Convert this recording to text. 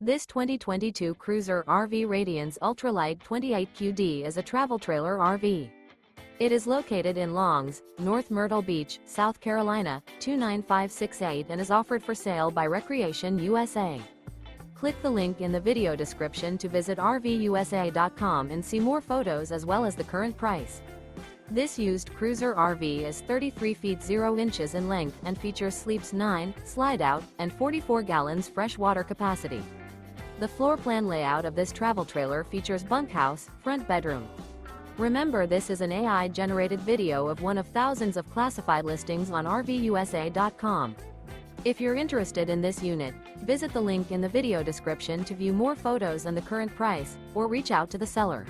This 2022 Cruiser RV Radiance Ultralight 28QD is a travel trailer RV. It is located in Longs, North Myrtle Beach, South Carolina, 29568 and is offered for sale by Recreation USA. Click the link in the video description to visit RVUSA.com and see more photos as well as the current price. This used Cruiser RV is 33 feet 0 inches in length and features sleeps 9, slide-out, and 44 gallons fresh water capacity. The floor plan layout of this travel trailer features bunkhouse, front bedroom. Remember, this is an AI-generated video of one of thousands of classified listings on RVUSA.com. If you're interested in this unit, visit the link in the video description to view more photos and the current price, or reach out to the seller.